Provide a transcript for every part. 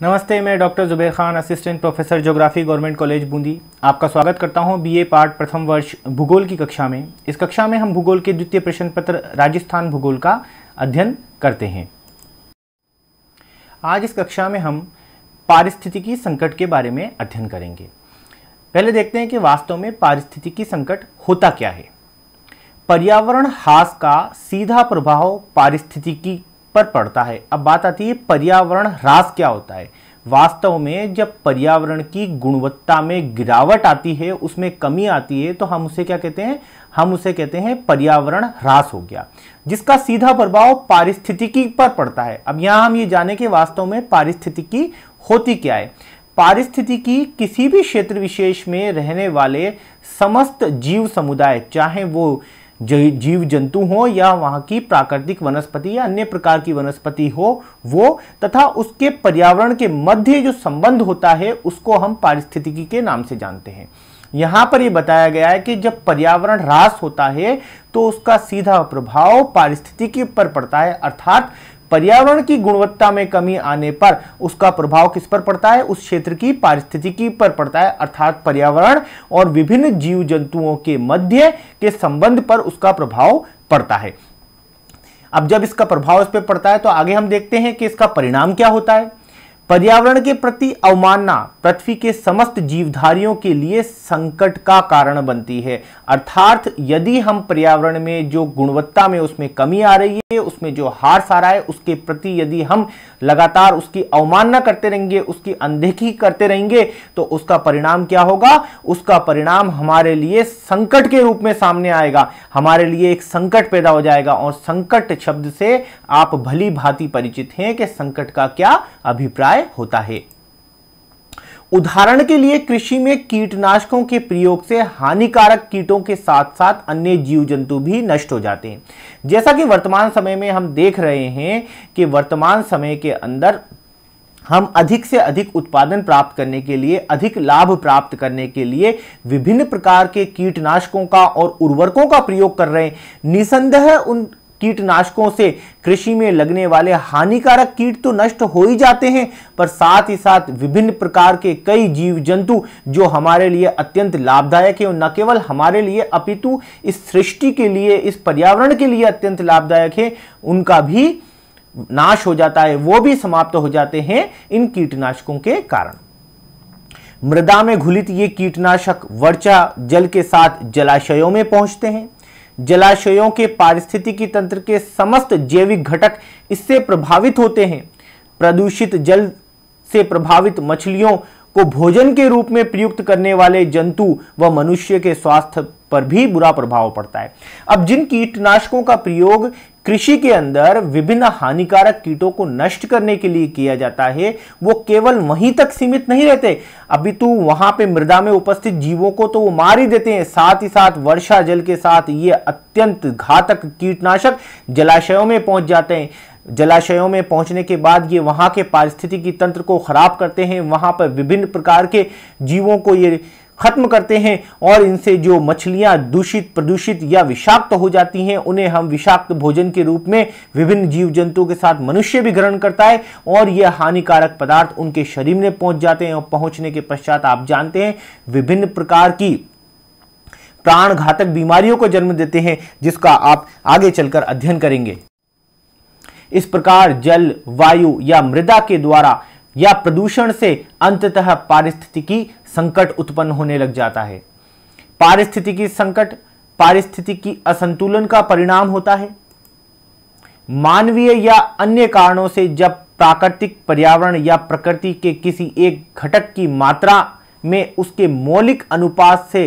नमस्ते, मैं doctor Zubair Khan, assistant professor geography, government college Bundi. आपका स्वागत करता हूं बीए पार्ट प्रथम वर्ष भूगोल की कक्षा में। इस कक्षा में हम भूगोल के द्वितीय प्रश्न पत्र राजस्थान भूगोल का अध्ययन करते हैं। आज इस कक्षा में हम पारिस्थितिकी संकट के बारे में अध्ययन करेंगे। पहले देखते हैं कि वास्तव में पारिस्थितिकी संकट होता क्या है। पर्यावरण ह्रास का सीधा प्रभाव पारिस्थितिकी पर पड़ता है। अब बात आती है पर्यावरण ह्रास क्या होता है। वास्तव में जब पर्यावरण की गुणवत्ता में गिरावट आती है, उसमें कमी आती है, तो हम उसे क्या कहते हैं? हम उसे कहते हैं पर्यावरण ह्रास हो गया, जिसका सीधा प्रभाव पारिस्थितिकी पर पड़ता है। अब यहां हम ये जाने कि वास्तव में पारिस्थितिकी होती क्या है। पारिस्थितिकी किसी भी क्षेत्र विशेष में रहने वाले समस्त जीव समुदाय, चाहे वो जीव जंतु हो या वहां की प्राकृतिक वनस्पति या अन्य प्रकार की वनस्पति हो, वो तथा उसके पर्यावरण के मध्य जो संबंध होता है, उसको हम पारिस्थितिकी के नाम से जानते हैं। यहां पर यह बताया गया है कि जब पर्यावरण ह्रास होता है तो उसका सीधा प्रभाव पारिस्थितिकी पर पड़ता है, अर्थात पर्यावरण की गुणवत्ता में कमी आने पर उसका प्रभाव किस पर पड़ता है? उस क्षेत्र की पारिस्थितिकी पर पड़ता है, अर्थात पर्यावरण और विभिन्न जीव जंतुओं के मध्य के संबंध पर उसका प्रभाव पड़ता है। अब जब इसका प्रभाव इस पर पड़ता है तो आगे हम देखते हैं कि इसका परिणाम क्या होता है। पर्यावरण के प्रति अवमानना पृथ्वी के समस्त जीवधारियों के लिए संकट का कारण बनती है। अर्थात यदि हम पर्यावरण में जो गुणवत्ता में उसमें कमी आ रही है, उसमें जो ह्रास आ रहा है, उसके प्रति यदि हम लगातार उसकी अवमानना करते रहेंगे, उसकी अनदेखी करते रहेंगे, तो उसका परिणाम क्या होगा? उसका परिणाम हमारे लिए संकट के रूप में सामने आएगा। हमारे लिए एक संकट पैदा हो जाएगा। और संकट शब्द से आप भली भांति परिचित हैं कि संकट का क्या अभिप्राय होता है। उदाहरण के लिए कृषि में कीटनाशकों के प्रयोग से हानिकारक कीटों के साथ साथ अन्य जीव जंतु भी नष्ट हो जाते हैं। जैसा कि वर्तमान समय में हम देख रहे हैं कि वर्तमान समय के अंदर हम अधिक से अधिक उत्पादन प्राप्त करने के लिए, अधिक लाभ प्राप्त करने के लिए विभिन्न प्रकार के कीटनाशकों का और उर्वरकों का प्रयोग कर रहे हैं। निसंदेह उन कीटनाशकों से कृषि में लगने वाले हानिकारक कीट तो नष्ट हो ही जाते हैं, पर साथ ही साथ विभिन्न प्रकार के कई जीव जंतु जो हमारे लिए अत्यंत लाभदायक है, और न केवल हमारे लिए अपितु इस सृष्टि के लिए, इस पर्यावरण के लिए अत्यंत लाभदायक है, उनका भी नाश हो जाता है, वो भी समाप्त हो जाते हैं इन कीटनाशकों के कारण। मृदा में घुलित ये कीटनाशक वर्षा जल के साथ जलाशयों में पहुंचते हैं। जलाशयों के पारिस्थितिकी तंत्र के समस्त जैविक घटक इससे प्रभावित होते हैं। प्रदूषित जल से प्रभावित मछलियों को भोजन के रूप में प्रयुक्त करने वाले जंतु व मनुष्य के स्वास्थ्य पर भी बुरा प्रभाव पड़ता है। अब जिन कीटनाशकों का प्रयोग कृषि के अंदर विभिन्न हानिकारक कीटों को नष्ट करने के लिए किया जाता है, वो केवल वहीं तक सीमित नहीं रहते, अभी तो वहां पे मृदा में उपस्थित जीवों को तो वो मार ही देते हैं, साथ ही साथ वर्षा जल के साथ ये अत्यंत घातक कीटनाशक जलाशयों में पहुंच जाते हैं। जलाशयों में पहुंचने के बाद ये वहां के पारिस्थितिकी तंत्र को खराब करते हैं, वहां पर विभिन्न प्रकार के जीवों को ये खत्म करते हैं, और इनसे जो मछलियां दूषित, प्रदूषित या विषाक्त हो जाती हैं, उन्हें हम विषाक्त भोजन के रूप में विभिन्न जीव जंतुओं के साथ मनुष्य भी ग्रहण करता है, और यह हानिकारक पदार्थ उनके शरीर में पहुंच जाते हैं। और पहुंचने के पश्चात आप जानते हैं विभिन्न प्रकार की प्राण घातक बीमारियों को जन्म देते हैं, जिसका आप आगे चलकर अध्ययन करेंगे। इस प्रकार जल, वायु या मृदा के द्वारा या प्रदूषण से अंततः पारिस्थितिकी संकट उत्पन्न होने लग जाता है। पारिस्थितिकी संकट पारिस्थितिकी असंतुलन का परिणाम होता है। मानवीय या अन्य कारणों से जब प्राकृतिक पर्यावरण या प्रकृति के किसी एक घटक की मात्रा में उसके मौलिक अनुपात से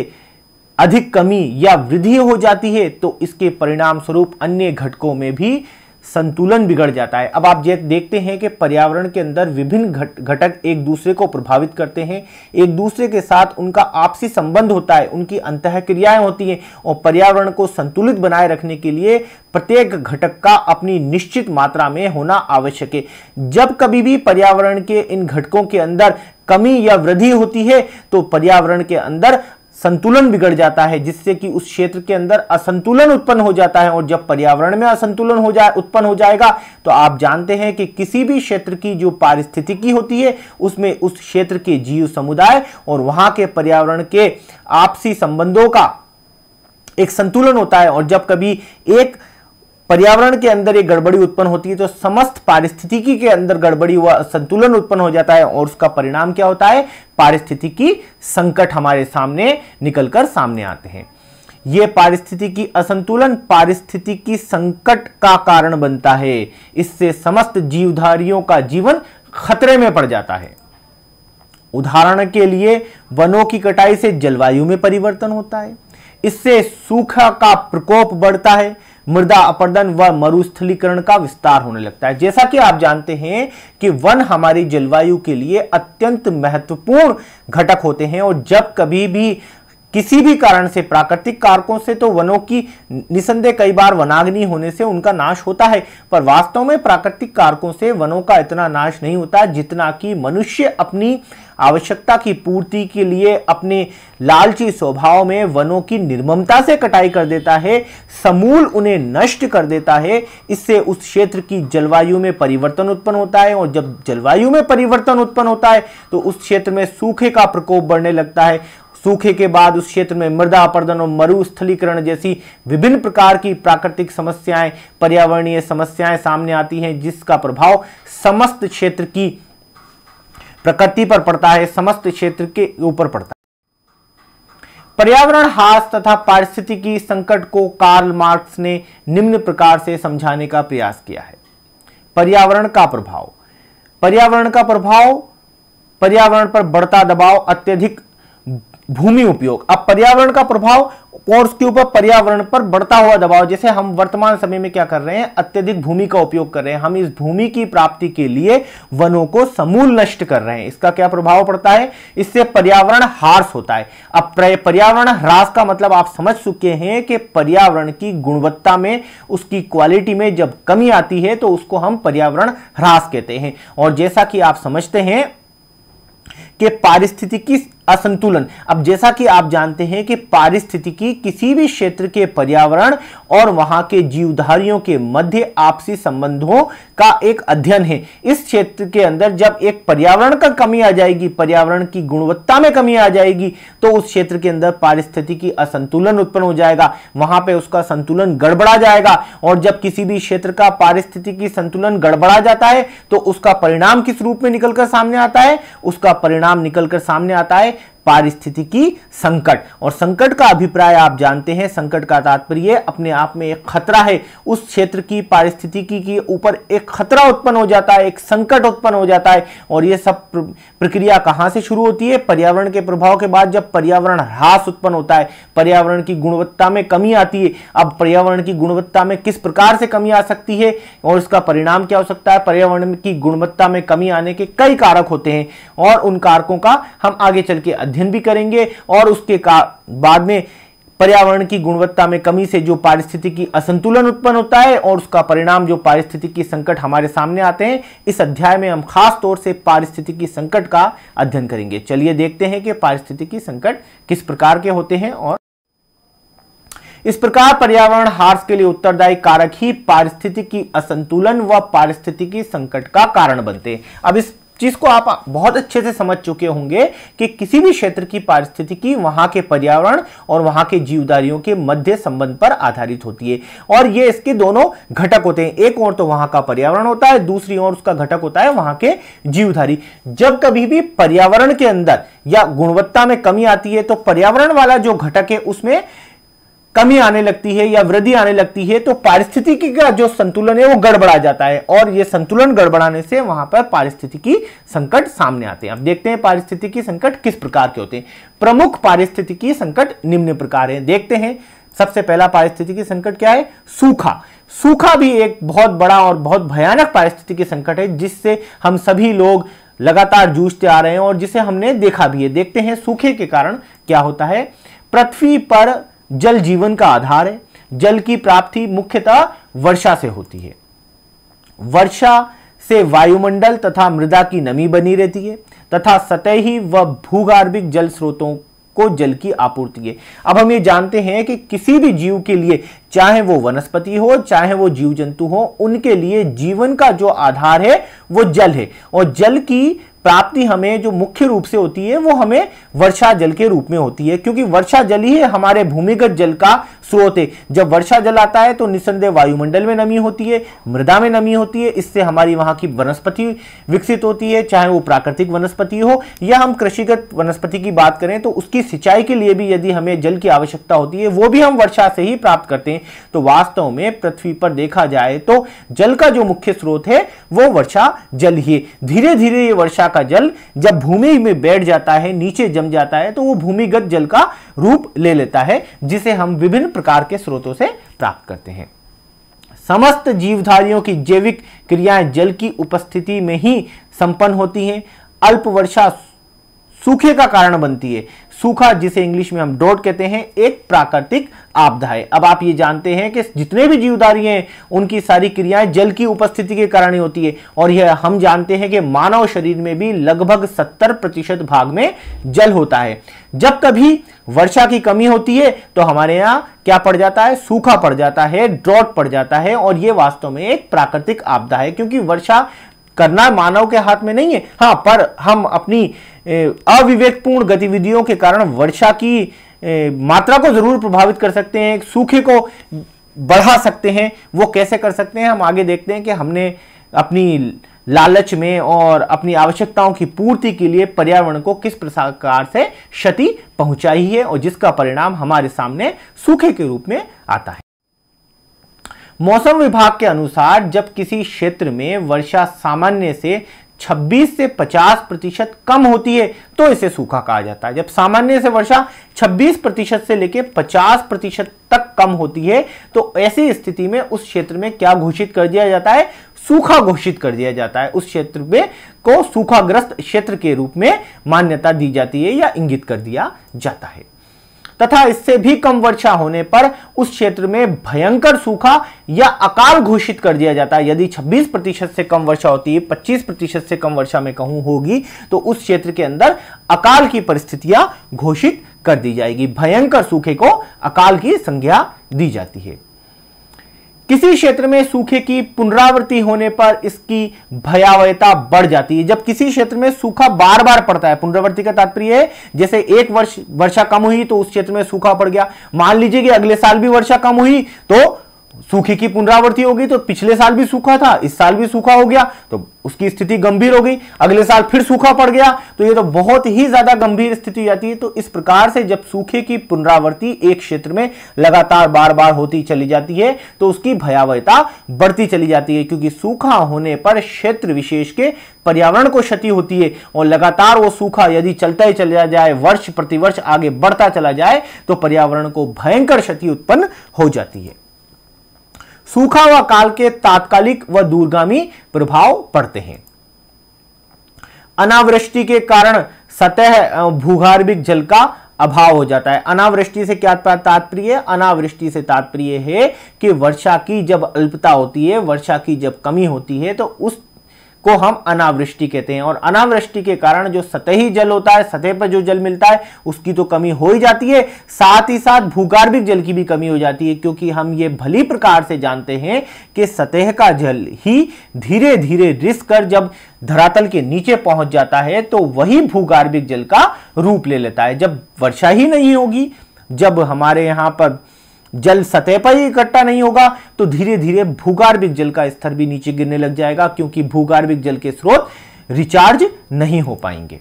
अधिक कमी या वृद्धि हो जाती है, तो इसके परिणाम स्वरूप अन्य घटकों में भी संतुलन बिगड़ जाता है। अब आप देखते हैं कि पर्यावरण के अंदर विभिन्न घटक एक दूसरे को प्रभावित करते हैं, एक दूसरे के साथ उनका आपसी संबंध होता है, उनकी अंतःक्रियाएं होती हैं, और पर्यावरण को संतुलित बनाए रखने के लिए प्रत्येक घटक का अपनी निश्चित मात्रा में होना आवश्यक है। जब कभी भी पर्यावरण के इन घटकों के अंदर कमी या वृद्धि होती है, तो पर्यावरण के अंदर संतुलन बिगड़ जाता है, जिससे कि उस क्षेत्र के अंदर असंतुलन उत्पन्न हो जाता है। और जब पर्यावरण में असंतुलन उत्पन्न हो जाएगा तो आप जानते हैं कि किसी भी क्षेत्र की जो पारिस्थितिकी होती है उसमें उस क्षेत्र के जीव समुदाय और वहां के पर्यावरण के आपसी संबंधों का एक संतुलन होता है। और जब कभी एक पर्यावरण के अंदर एक गड़बड़ी उत्पन्न होती है तो समस्त पारिस्थितिकी के अंदर गड़बड़ी व संतुलन उत्पन्न हो जाता है और उसका परिणाम क्या होता है? पारिस्थितिकी संकट हमारे सामने निकलकर सामने आते हैं। यह पारिस्थितिकी असंतुलन पारिस्थितिकी संकट का कारण बनता है। इससे समस्त जीवधारियों का जीवन खतरे में पड़ जाता है। उदाहरण के लिए वनों की कटाई से जलवायु में परिवर्तन होता है, इससे सूखा का प्रकोप बढ़ता है, मृदा अपरदन व मरुस्थलीकरण का विस्तार होने लगता है। जैसा कि आप जानते हैं कि वन हमारी जलवायु के लिए अत्यंत महत्वपूर्ण घटक होते हैं और जब कभी भी किसी भी कारण से, प्राकृतिक कारकों से तो वनों की निसंदेह कई बार वनाग्नि होने से उनका नाश होता है, पर वास्तव में प्राकृतिक कारकों से वनों का इतना नाश नहीं होता जितना कि मनुष्य अपनी आवश्यकता की पूर्ति के लिए अपने लालची स्वभाव में वनों की निर्ममता से कटाई कर देता है, समूल उन्हें नष्ट कर देता है। इससे उस क्षेत्र की जलवायु में परिवर्तन उत्पन्न होता है और जब जलवायु में परिवर्तन उत्पन्न होता है तो उस क्षेत्र में सूखे का प्रकोप बढ़ने लगता है। सूखे के बाद उस क्षेत्र में मृदा अपरदन और मरुस्थलीकरण जैसी विभिन्न प्रकार की प्राकृतिक समस्याएं, पर्यावरणीय समस्याएं सामने आती हैं, जिसका प्रभाव समस्त क्षेत्र की प्रकृति पर पड़ता है, समस्त क्षेत्र के ऊपर पड़ता है। पर्यावरण ह्रास तथा पारिस्थितिकी संकट को कार्ल मार्क्स ने निम्न प्रकार से समझाने का प्रयास किया है। पर्यावरण का प्रभाव, पर्यावरण पर बढ़ता दबाव, अत्यधिक भूमि उपयोग। अब पर्यावरण का प्रभाव और उसके ऊपर पर्यावरण पर बढ़ता हुआ दबाव, जैसे हम वर्तमान समय में क्या कर रहे हैं? अत्यधिक भूमि का उपयोग कर रहे हैं। हम इस भूमि की प्राप्ति के लिए वनों को समूल नष्ट कर रहे हैं। इसका क्या प्रभाव पड़ता है? इससे पर्यावरण ह्रास होता है। अब पर्यावरण ह्रास का मतलब आप समझ चुके हैं कि पर्यावरण की गुणवत्ता में, उसकी क्वालिटी में जब कमी आती है तो उसको हम पर्यावरण ह्रास कहते हैं। और जैसा कि आप समझते हैं कि पारिस्थितिकी असंतुलन, अब जैसा कि आप जानते हैं कि पारिस्थितिकी किसी भी क्षेत्र के पर्यावरण और वहां के जीवधारियों के मध्य आपसी संबंधों का एक अध्ययन है। इस क्षेत्र के अंदर जब एक पर्यावरण का कमी आ जाएगी, पर्यावरण की गुणवत्ता में कमी आ जाएगी, तो उस क्षेत्र के अंदर पारिस्थितिकी असंतुलन उत्पन्न हो जाएगा, वहां पे उसका संतुलन गड़बड़ा जाएगा। और जब किसी भी क्षेत्र का पारिस्थितिकी संतुलन गड़बड़ा जाता है तो उसका परिणाम किस रूप में निकलकर सामने आता है? उसका परिणाम निकलकर सामने आता है पारिस्थितिकी संकट। और संकट का अभिप्राय आप जानते हैं, संकट का तात्पर्य अपने आप में एक खतरा है। उस क्षेत्र की पारिस्थितिकी के ऊपर एक खतरा उत्पन्न हो जाता है, एक संकट उत्पन्न हो जाता है। और यह सब प्रक्रिया कहां से शुरू होती है? पर्यावरण के प्रभाव के बाद जब पर्यावरण ह्रास उत्पन्न होता है, पर्यावरण की गुणवत्ता में कमी आती है। अब पर्यावरण की गुणवत्ता में किस प्रकार से कमी आ सकती है और इसका परिणाम क्या हो सकता है? पर्यावरण की गुणवत्ता में कमी आने के कई कारक होते हैं और उन कारकों का हम आगे चल के अध्ययन भी करेंगे। और उसके बाद में पर्यावरण की गुणवत्ता में कमी से जो पारिस्थितिकी असंतुलन उत्पन्न होता है और उसका परिणाम जो पारिस्थितिकी संकट हमारे सामने आते हैं, इस अध्याय में हम खास तौर से पारिस्थितिकी संकट का अध्ययन करेंगे। चलिए देखते हैं कि पारिस्थितिकी संकट किस प्रकार के होते हैं। और इस प्रकार पर्यावरण ह्रास के लिए उत्तरदायी कारक ही पारिस्थितिकी असंतुलन व पारिस्थितिकी संकट का कारण बनते हैं। अब इस चीज को आप बहुत अच्छे से समझ चुके होंगे कि किसी भी क्षेत्र की पारिस्थितिकी वहां के पर्यावरण और वहां के जीवधारियों के मध्य संबंध पर आधारित होती है। और ये इसके दोनों घटक होते हैं, एक ओर तो वहां का पर्यावरण होता है, दूसरी ओर उसका घटक होता है वहां के जीवधारी। जब कभी भी पर्यावरण के अंदर या गुणवत्ता में कमी आती है तो पर्यावरण वाला जो घटक है उसमें कमी आने लगती है या वृद्धि आने लगती है, तो पारिस्थितिकी का जो संतुलन है वो गड़बड़ा जाता है और ये संतुलन गड़बड़ाने से वहां पर पारिस्थितिकी संकट सामने आते हैं। अब देखते हैं पारिस्थितिकी संकट किस प्रकार के होते हैं। प्रमुख पारिस्थितिकी संकट निम्न प्रकार हैं, देखते हैं। सबसे पहला पारिस्थितिकी संकट क्या है? सूखा। सूखा भी एक बहुत बड़ा और बहुत भयानक पारिस्थितिकी संकट है जिससे हम सभी लोग लगातार जूझते आ रहे हैं और जिसे हमने देखा भी है। देखते हैं सूखे के कारण क्या होता है। पृथ्वी पर जल जीवन का आधार है। जल की प्राप्ति मुख्यतः वर्षा से होती है। वर्षा से वायुमंडल तथा मृदा की नमी बनी रहती है तथा सतही व भूगर्भिक जल स्रोतों को जल की आपूर्ति है। अब हम ये जानते हैं कि किसी भी जीव के लिए, चाहे वो वनस्पति हो चाहे वो जीव जंतु हो, उनके लिए जीवन का जो आधार है वो जल है। और जल की प्राप्ति हमें जो मुख्य रूप से होती है वो हमें वर्षा जल के रूप में होती है, क्योंकि वर्षा जल ही हमारे भूमिगत जल का स्रोत है। जब वर्षा जल आता है तो निस्संदेह वायुमंडल में नमी होती है, मृदा में नमी होती है, इससे हमारी वहां की वनस्पति विकसित होती है, चाहे वो प्राकृतिक वनस्पति हो या हम कृषिगत वनस्पति की बात करें तो उसकी सिंचाई के लिए भी यदि हमें जल की आवश्यकता होती है, वो भी हम वर्षा से ही प्राप्त करते हैं। तो वास्तव में पृथ्वी पर देखा जाए तो जल का जो मुख्य स्रोत है वो वर्षा जल ही है। धीरे धीरे ये वर्षा का जल जब भूमि में बैठ जाता है, नीचे जम जाता है, तो वो भूमिगत जल का रूप ले लेता है, जिसे हम विभिन्न प्रकार के स्रोतों से प्राप्त करते हैं। समस्त जीवधारियों की जैविक क्रियाएं जल की उपस्थिति में ही संपन्न होती हैं। अल्प वर्षा सूखे का कारण बनती है। सूखा, जिसे इंग्लिश में हम ड्रॉट कहते हैं, एक प्राकृतिक आपदा है। अब आप ये जानते हैं कि जितने भी जीवधारी हैं उनकी सारी क्रियाएं जल की उपस्थिति के कारण ही होती है। और यह हम जानते हैं कि मानव शरीर में भी लगभग 70% भाग में जल होता है। जब कभी वर्षा की कमी होती है तो हमारे यहाँ क्या पड़ जाता है? सूखा पड़ जाता है, ड्रॉट पड़ जाता है। और यह वास्तव में एक प्राकृतिक आपदा है, क्योंकि वर्षा करना मानव के हाथ में नहीं है। हाँ, पर हम अपनी अविवेकपूर्ण गतिविधियों के कारण वर्षा की मात्रा को जरूर प्रभावित कर सकते हैं, सूखे को बढ़ा सकते हैं। वो कैसे कर सकते हैं हम आगे देखते हैं कि हमने अपनी लालच में और अपनी आवश्यकताओं की पूर्ति के लिए पर्यावरण को किस प्रकार से क्षति पहुंचाई है, और जिसका परिणाम हमारे सामने सूखे के रूप में आता है। मौसम विभाग के अनुसार जब किसी क्षेत्र में वर्षा सामान्य से 26 से 50% कम होती है तो इसे सूखा कहा जाता है। जब सामान्य से वर्षा 26% से लेकर 50% तक कम होती है तो ऐसी स्थिति में उस क्षेत्र में क्या घोषित कर दिया जाता है? सूखा घोषित कर दिया जाता है। उस क्षेत्र में को सूखाग्रस्त क्षेत्र के रूप में मान्यता दी जाती है या इंगित कर दिया जाता है। तथा इससे भी कम वर्षा होने पर उस क्षेत्र में भयंकर सूखा या अकाल घोषित कर दिया जाता है। यदि 26% से कम वर्षा होती है, 25% से कम वर्षा में कहूं होगी, तो उस क्षेत्र के अंदर अकाल की परिस्थितियां घोषित कर दी जाएगी। भयंकर सूखे को अकाल की संज्ञा दी जाती है। किसी क्षेत्र में सूखे की पुनरावृत्ति होने पर इसकी भयावहता बढ़ जाती है। जब किसी क्षेत्र में सूखा बार बार पड़ता है, पुनरावृत्ति का तात्पर्य है जैसे एक वर्ष वर्षा कम हुई तो उस क्षेत्र में सूखा पड़ गया, मान लीजिए कि अगले साल भी वर्षा कम हुई तो सूखे की पुनरावृत्ति होगी, तो पिछले साल भी सूखा था, इस साल भी सूखा हो गया तो उसकी स्थिति गंभीर हो गई, अगले साल फिर सूखा पड़ गया तो ये तो बहुत ही ज्यादा गंभीर स्थिति हो जाती है। तो इस प्रकार से जब सूखे की पुनरावृत्ति एक क्षेत्र में लगातार बार बार होती चली जाती है तो उसकी भयावहता बढ़ती चली जाती है, क्योंकि सूखा होने पर क्षेत्र विशेष के पर्यावरण को क्षति होती है। और लगातार वो सूखा यदि चलता ही चला जाए, वर्ष प्रतिवर्ष आगे बढ़ता चला जाए, तो पर्यावरण को भयंकर क्षति उत्पन्न हो जाती है। सूखा व अकाल के तात्कालिक व दूरगामी प्रभाव पड़ते हैं। अनावृष्टि के कारण सतह भूगर्भिक जल का अभाव हो जाता है। अनावृष्टि से क्या तात्पर्य है? अनावृष्टि से तात्पर्य है कि वर्षा की जब अल्पता होती है, वर्षा की जब कमी होती है, तो उस को हम अनावृष्टि कहते हैं। और अनावृष्टि के कारण जो सतही जल होता है, सतह पर जो जल मिलता है, उसकी तो कमी हो ही जाती है, साथ ही साथ भूगर्भिक जल की भी कमी हो जाती है, क्योंकि हम ये भली प्रकार से जानते हैं कि सतह का जल ही धीरे धीरे रिस कर जब धरातल के नीचे पहुंच जाता है तो वही भूगर्भिक जल का रूप ले लेता है। जब वर्षा ही नहीं होगी, जब हमारे यहां पर जल सतह पर ही इकट्ठा नहीं होगा, तो धीरे धीरे भूगर्भिक जल का स्तर भी नीचे गिरने लग जाएगा, क्योंकि भूगर्भिक जल के स्रोत रिचार्ज नहीं हो पाएंगे।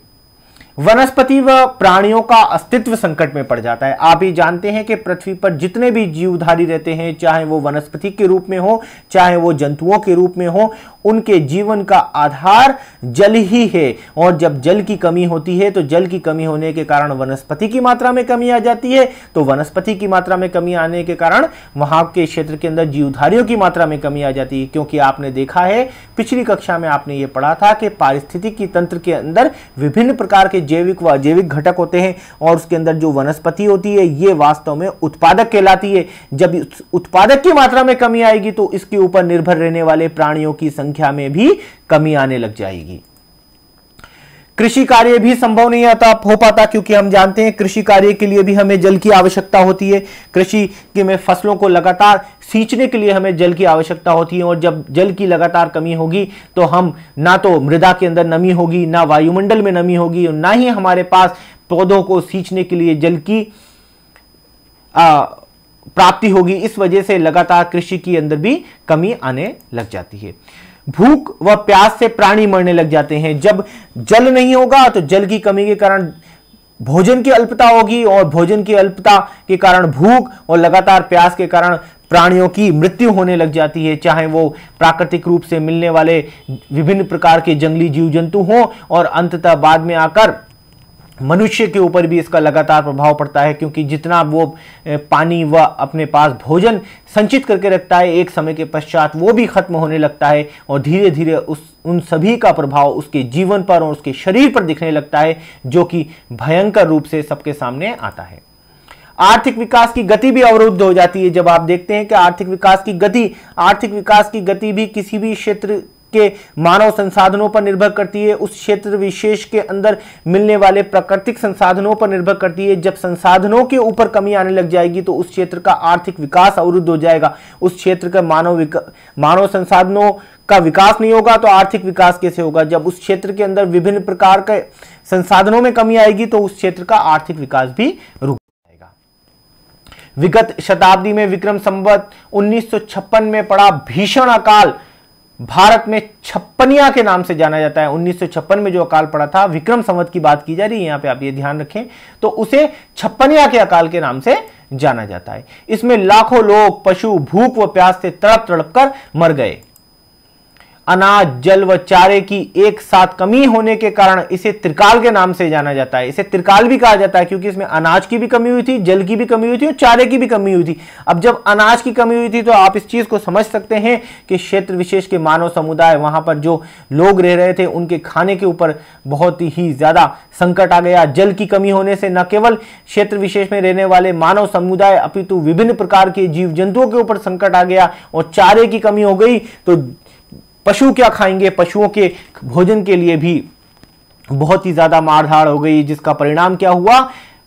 वनस्पति व प्राणियों का अस्तित्व संकट में पड़ जाता है। आप ये जानते हैं कि पृथ्वी पर जितने भी जीवधारी रहते हैं, चाहे वो वनस्पति के रूप में हो, चाहे वो जंतुओं के रूप में हो, उनके जीवन का आधार जल ही है। और जब जल की कमी होती है तो जल की कमी होने के कारण वनस्पति की मात्रा में कमी आ जाती है, तो वनस्पति की मात्रा में कमी आने के कारण वहां के क्षेत्र के अंदर जीवधारियों की मात्रा में कमी आ जाती है। क्योंकि आपने देखा है, पिछली कक्षा में आपने ये पढ़ा था कि पारिस्थितिकी तंत्र के अंदर विभिन्न प्रकार के जैविक व अजैविक घटक होते हैं, और उसके अंदर जो वनस्पति होती है ये वास्तव में उत्पादक कहलाती है। जब उत्पादक की मात्रा में कमी आएगी तो इसके ऊपर निर्भर रहने वाले प्राणियों की संख्या में भी कमी आने लग जाएगी। कृषि कार्य भी संभव नहीं हो पाता, क्योंकि हम जानते हैं कृषि कार्य के लिए भी हमें जल की आवश्यकता होती है। कृषि के में फसलों को लगातार सींचने के लिए हमें जल की आवश्यकता होती है, और जब जल की लगातार कमी होगी तो हम ना तो मृदा के अंदर नमी होगी, ना वायुमंडल में नमी होगी, और ना ही हमारे पास पौधों को सींचने के लिए जल की प्राप्ति होगी। इस वजह से लगातार कृषि के अंदर भी कमी आने लग जाती है। भूख व प्यास से प्राणी मरने लग जाते हैं। जब जल नहीं होगा तो जल की कमी के कारण भोजन की अल्पता होगी, और भोजन की अल्पता के कारण भूख और लगातार प्यास के कारण प्राणियों की मृत्यु होने लग जाती है, चाहे वो प्राकृतिक रूप से मिलने वाले विभिन्न प्रकार के जंगली जीव जंतु हों, और अंततः बाद में आकर मनुष्य के ऊपर भी इसका लगातार प्रभाव पड़ता है, क्योंकि जितना वो पानी व अपने पास भोजन संचित करके रखता है, एक समय के पश्चात वो भी खत्म होने लगता है, और धीरे धीरे उन सभी का प्रभाव उसके जीवन पर और उसके शरीर पर दिखने लगता है, जो कि भयंकर रूप से सबके सामने आता है। आर्थिक विकास की गति भी अवरुद्ध हो जाती है। जब आप देखते हैं कि आर्थिक विकास की गति भी किसी भी क्षेत्र के मानव संसाधनों पर निर्भर करती है, उस क्षेत्र विशेष के अंदर मिलने वाले प्राकृतिक संसाधनों पर निर्भर करती है। जब संसाधनों के ऊपर कमी आने लग जाएगी तो उस क्षेत्र का आर्थिक विकास अवरुद्ध हो जाएगा। उस क्षेत्र का मानव संसाधनों का विकास नहीं होगा तो आर्थिक विकास कैसे होगा? जब उस क्षेत्र के अंदर विभिन्न प्रकार के संसाधनों में कमी आएगी तो उस क्षेत्र का आर्थिक विकास भी रुक जाएगा। विगत शताब्दी में विक्रम संवत 1956 में पड़ा भीषण अकाल भारत में छप्पनिया के नाम से जाना जाता है। 1956 में जो अकाल पड़ा था, विक्रम संवत की बात की जा रही है यहां पे, आप ये ध्यान रखें, तो उसे छप्पनिया के अकाल के नाम से जाना जाता है। इसमें लाखों लोग, पशु भूख व प्यास से तड़प तड़प कर मर गए। अनाज, जल व चारे की एक साथ कमी होने के कारण इसे त्रिकाल के नाम से जाना जाता है। इसे त्रिकाल भी कहा जाता है क्योंकि इसमें अनाज की भी कमी हुई थी, जल की भी कमी हुई थी और चारे की भी कमी हुई थी। अब जब अनाज की कमी हुई थी तो आप इस चीज को समझ सकते हैं कि क्षेत्र विशेष के मानव समुदाय, वहां पर जो लोग रह रहे थे, उनके खाने के ऊपर बहुत ही ज्यादा संकट आ गया। जल की कमी होने से न केवल क्षेत्र विशेष में रहने वाले मानव समुदाय अपितु विभिन्न प्रकार के जीव जंतुओं के ऊपर संकट आ गया, और चारे की कमी हो गई तो पशु क्या खाएंगे? पशुओं के भोजन के लिए भी बहुत ही ज्यादा मारधाड़ हो गई, जिसका परिणाम क्या हुआ?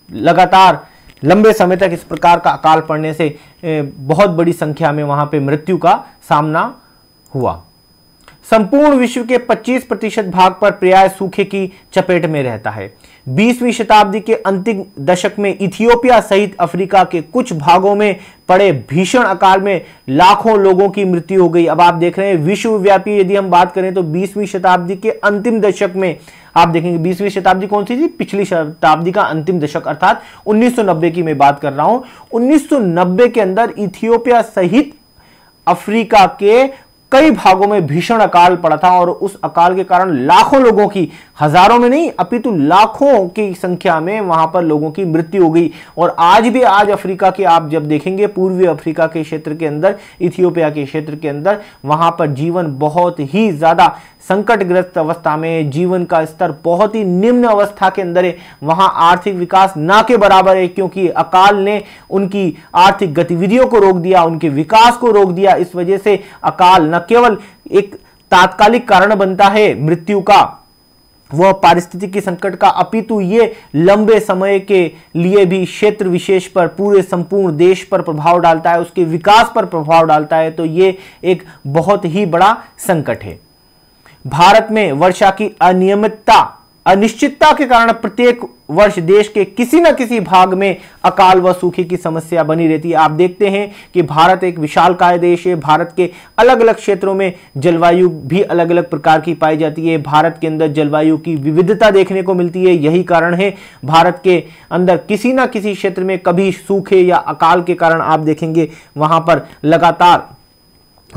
लगातार लंबे समय तक इस प्रकार का अकाल पड़ने से बहुत बड़ी संख्या में वहां पे मृत्यु का सामना हुआ। संपूर्ण विश्व के 25% भाग पर पर्याय सूखे की चपेट में रहता है। 20वीं शताब्दी के अंतिम दशक में इथियोपिया सहित अफ्रीका के कुछ भागों में पड़े भीषण अकाल में लाखों लोगों की मृत्यु हो गई। अब आप देख रहे हैं विश्वव्यापी यदि हम बात करें तो 20वीं शताब्दी के अंतिम दशक में आप देखेंगे, 20वीं शताब्दी कौन सी थी? पिछली शताब्दी का अंतिम दशक, अर्थात 1990 की मैं बात कर रहा हूं। 1990 के अंदर इथियोपिया सहित अफ्रीका के कई भागों में भीषण अकाल पड़ा था, और उस अकाल के कारण लाखों लोगों की, हजारों में नहीं अपितु लाखों की संख्या में वहां पर लोगों की मृत्यु हो गई। और आज भी आज अफ्रीका के आप जब देखेंगे, पूर्वी अफ्रीका के क्षेत्र के अंदर, इथियोपिया के क्षेत्र के अंदर, वहां पर जीवन बहुत ही ज्यादा संकटग्रस्त अवस्था में, जीवन का स्तर बहुत ही निम्न अवस्था के अंदर है। वहां आर्थिक विकास ना के बराबर है, क्योंकि अकाल ने उनकी आर्थिक गतिविधियों को रोक दिया, उनके विकास को रोक दिया। इस वजह से अकाल न केवल एक तात्कालिक कारण बनता है मृत्यु का, वह पारिस्थितिकी संकट का, अपितु ये लंबे समय के लिए भी क्षेत्र विशेष पर, पूरे संपूर्ण देश पर प्रभाव डालता है, उसके विकास पर प्रभाव डालता है। तो ये एक बहुत ही बड़ा संकट है। भारत में वर्षा की अनिश्चितता के कारण प्रत्येक वर्ष देश के किसी न किसी भाग में अकाल व सूखे की समस्या बनी रहती है। आप देखते हैं कि भारत एक विशालकाय देश है। भारत के अलग अलग क्षेत्रों में जलवायु भी अलग अलग प्रकार की पाई जाती है। भारत के अंदर जलवायु की विविधता देखने को मिलती है। यही कारण है भारत के अंदर किसी न किसी क्षेत्र में कभी सूखे या अकाल के कारण आप देखेंगे वहां पर लगातार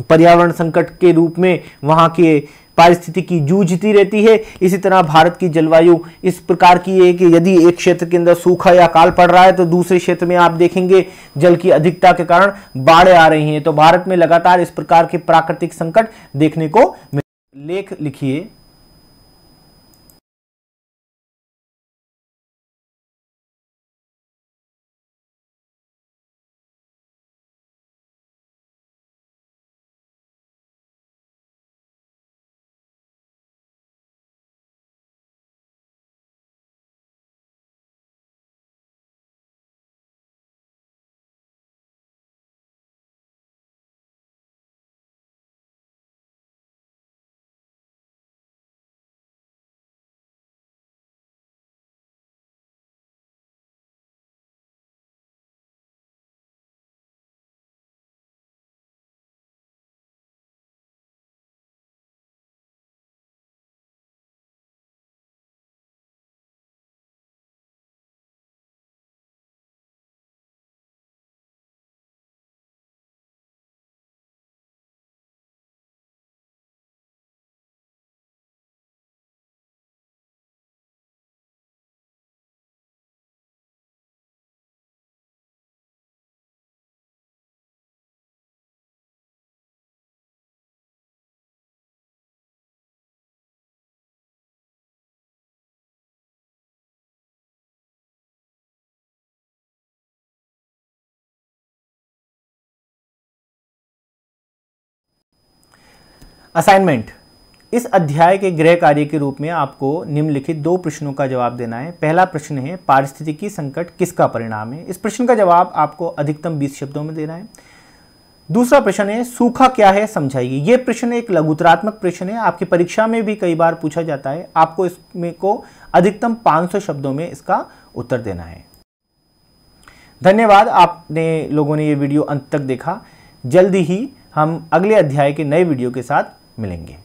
पर्यावरण संकट के रूप में वहां के पारिस्थितिकी जूझती रहती है। इसी तरह भारत की जलवायु इस प्रकार की है कि यदि एक क्षेत्र के अंदर सूखा या अकाल पड़ रहा है तो दूसरे क्षेत्र में आप देखेंगे जल की अधिकता के कारण बाढ़ें आ रही हैं। तो भारत में लगातार इस प्रकार के प्राकृतिक संकट देखने को लेख लिखिए। असाइनमेंट, इस अध्याय के गृह कार्य के रूप में आपको निम्नलिखित 2 प्रश्नों का जवाब देना है। पहला प्रश्न है पारिस्थितिकी संकट किसका परिणाम है। इस प्रश्न का जवाब आपको अधिकतम 20 शब्दों में देना है। दूसरा प्रश्न है सूखा क्या है समझाइए। यह प्रश्न एक लघुतरात्मक प्रश्न है, आपकी परीक्षा में भी कई बार पूछा जाता है। आपको इसमें को अधिकतम 500 शब्दों में इसका उत्तर देना है। धन्यवाद, आपने लोगों ने ये वीडियो अंत तक देखा। जल्दी ही हम अगले अध्याय के नए वीडियो के साथ मिलेंगे।